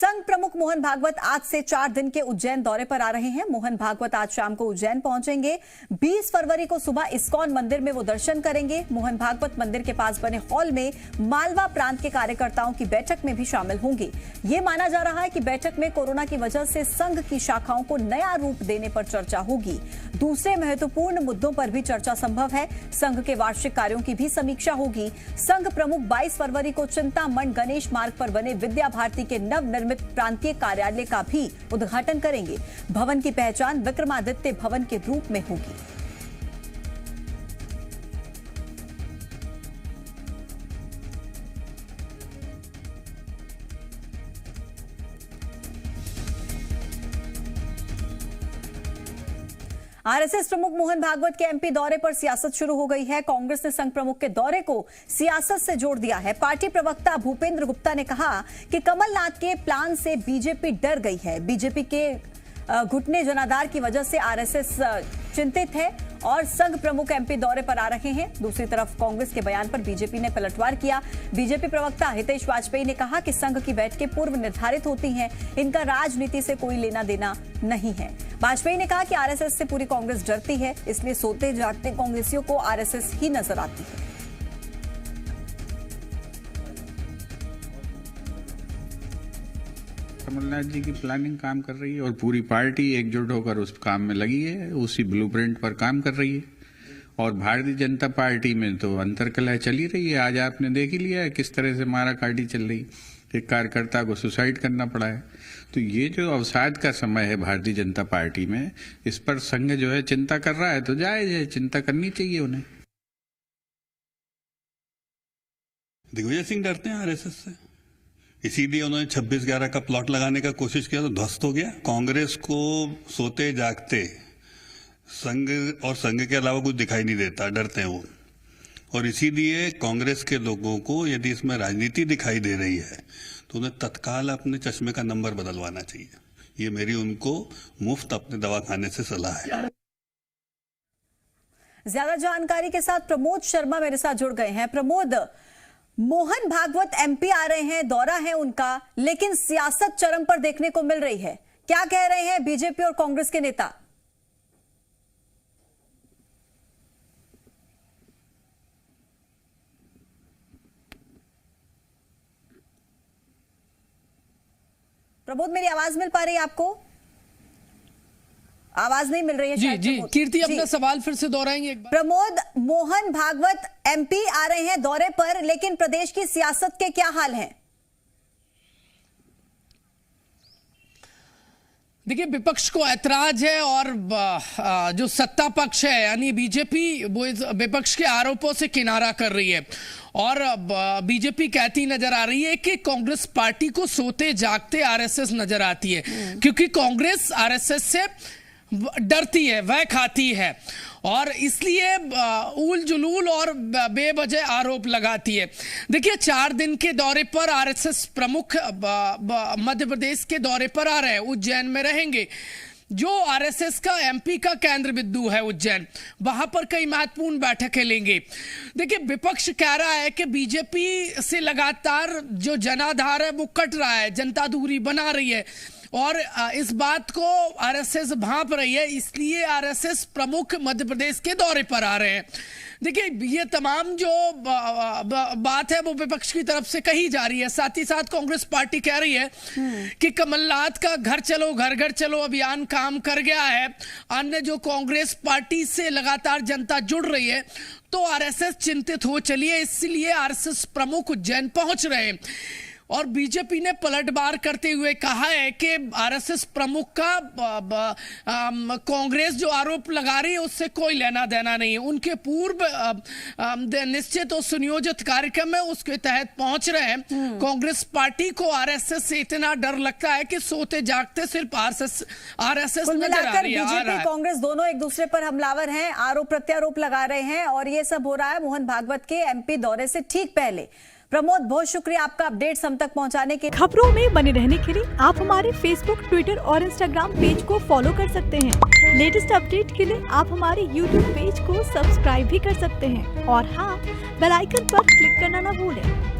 संघ प्रमुख मोहन भागवत आज से 4 दिन के उज्जैन दौरे पर आ रहे हैं। मोहन भागवत आज शाम को उज्जैन पहुंचेंगे। 20 फरवरी को सुबह इस्कॉन मंदिर में वो दर्शन करेंगे। मोहन भागवत मंदिर के पास बने हॉल में मालवा प्रांत के कार्यकर्ताओं की बैठक में भी शामिल होंगे। ये माना जा रहा है कि बैठक में कोरोना की वजह से संघ की शाखाओं को नया रूप देने पर चर्चा होगी। दूसरे महत्वपूर्ण मुद्दों पर भी चर्चा संभव है। संघ के वार्षिक कार्यों की भी समीक्षा होगी। संघ प्रमुख 22 फरवरी को चिंतामण गणेश मार्ग पर बने विद्या भारती के नवनिर्मित प्रांतीय कार्यालय का भी उद्घाटन करेंगे। भवन की पहचान विक्रमादित्य भवन के रूप में होगी। आरएसएस प्रमुख मोहन भागवत के एमपी दौरे पर सियासत शुरू हो गई है। कांग्रेस ने संघ प्रमुख के दौरे को सियासत से जोड़ दिया है। पार्टी प्रवक्ता भूपेंद्र गुप्ता ने कहा कि कमलनाथ के प्लान से बीजेपी डर गई है। बीजेपी के घुटने जनाधार की वजह से आरएसएस चिंतित है और संघ प्रमुख एमपी दौरे पर आ रहे हैं। दूसरी तरफ कांग्रेस के बयान पर बीजेपी ने पलटवार किया। बीजेपी प्रवक्ता हितेश वाजपेयी ने कहा कि संघ की बैठकें पूर्व निर्धारित होती हैं, इनका राजनीति से कोई लेना देना नहीं है। वाजपेयी ने कहा कि आरएसएस से पूरी कांग्रेस डरती है, इसलिए सोते जागते कांग्रेसियों को आरएसएस ही नजर आती है। कमलनाथ जी की प्लानिंग काम कर रही है और पूरी पार्टी एकजुट होकर उस काम में लगी है, उसी ब्लूप्रिंट पर काम कर रही है। और भारतीय जनता पार्टी में तो अंतर्कलह चली रही है। आज आपने देख ही लिया है किस तरह से मारा काटी चल रही, एक कार्यकर्ता को सुसाइड करना पड़ा है। तो ये जो अवसाद का समय है भारतीय जनता पार्टी में, इस पर संघ जो है चिंता कर रहा है, तो जायज है, चिंता करनी चाहिए उन्हें। दिग्विजय सिंह डरते हैं आरएसएस से, इसीलिए उन्होंने 26/11 का प्लॉट लगाने का कोशिश किया तो ध्वस्त हो गया। कांग्रेस को सोते जागते संघ और संघ के अलावा कुछ दिखाई नहीं देता, डरते हैं वो। और इसीलिए कांग्रेस के लोगों को यदि इसमें राजनीति दिखाई दे रही है तो उन्हें तत्काल अपने चश्मे का नंबर बदलवाना चाहिए। ये मेरी उनको मुफ्त अपने दवाखाने से सलाह है। ज्यादा जानकारी के साथ प्रमोद शर्मा मेरे साथ जुड़ गए हैं। प्रमोद, मोहन भागवत एमपी आ रहे हैं, दौरा है उनका, लेकिन सियासत चरम पर देखने को मिल रही है। क्या कह रहे हैं बीजेपी और कांग्रेस के नेता? प्रमोद, मेरी आवाज मिल पा रही है आपको? आवाज नहीं मिल रही है। जी कीर्ति, अपना सवाल फिर से दोहराएंगे एक बार। प्रमोद, मोहन भागवत एमपी आ रहे हैं दौरे पर, लेकिन प्रदेश की सियासत के क्या हाल हैं? देखिए, विपक्ष को ऐतराज है और जो सत्ता पक्ष है यानी बीजेपी, वो विपक्ष के आरोपों से किनारा कर रही है। और बीजेपी कहती नजर आ रही है कि कांग्रेस पार्टी को सोते जागते आरएसएस नजर आती है, क्योंकि कांग्रेस आरएसएस से डरती है, वह खाती है और इसलिए उल जुलूल और बेवजह आरोप लगाती है। देखिए, 4 दिन के दौरे पर आरएसएस प्रमुख मध्य प्रदेश के दौरे पर आ रहे हैं, उज्जैन में रहेंगे। जो आरएसएस का एमपी का केंद्र बिंदु है उज्जैन, वहां पर कई महत्वपूर्ण बैठकें लेंगे। देखिए, विपक्ष कह रहा है कि बीजेपी से लगातार जो जनाधार है वो कट रहा है, जनता दूरी बना रही है और इस बात को आरएसएस भांप रही है, इसलिए आरएसएस प्रमुख मध्य प्रदेश के दौरे पर आ रहे हैं। देखिए, ये तमाम जो बात है वो विपक्ष की तरफ से कही जा रही है। साथ ही साथ कांग्रेस पार्टी कह रही है कि कमलनाथ का घर चलो घर घर चलो अभियान काम कर गया है। अन्य जो कांग्रेस पार्टी से लगातार जनता जुड़ रही है, तो आरएसएस चिंतित हो चली है, इसलिए आरएसएस प्रमुख उज्जैन पहुंच रहे हैं। और बीजेपी ने पलटवार करते हुए कहा है कि आरएसएस प्रमुख का कांग्रेस जो आरोप लगा रही है उससे कोई लेना देना नहीं है। उनके पूर्व निश्चित और सुनियोजित कार्यक्रम है, उसके तहत पहुंच रहे हैं। कांग्रेस पार्टी को आरएसएस से इतना डर लगता है कि सोते जागते सिर्फ आरएसएस नजर आ रही है। बीजेपी कांग्रेस दोनों एक दूसरे पर हमलावर हैं, आरोप प्रत्यारोप लगा रहे हैं और ये सब हो रहा है मोहन भागवत के एमपी दौरे से ठीक पहले। प्रमोद, बहुत शुक्रिया आपका अपडेट्स हम तक पहुंचाने के। खबरों में बने रहने के लिए आप हमारे फेसबुक, ट्विटर और इंस्टाग्राम पेज को फॉलो कर सकते हैं। लेटेस्ट अपडेट के लिए आप हमारे यूट्यूब पेज को सब्सक्राइब भी कर सकते हैं और हाँ, बेल आइकन पर क्लिक करना ना भूलें।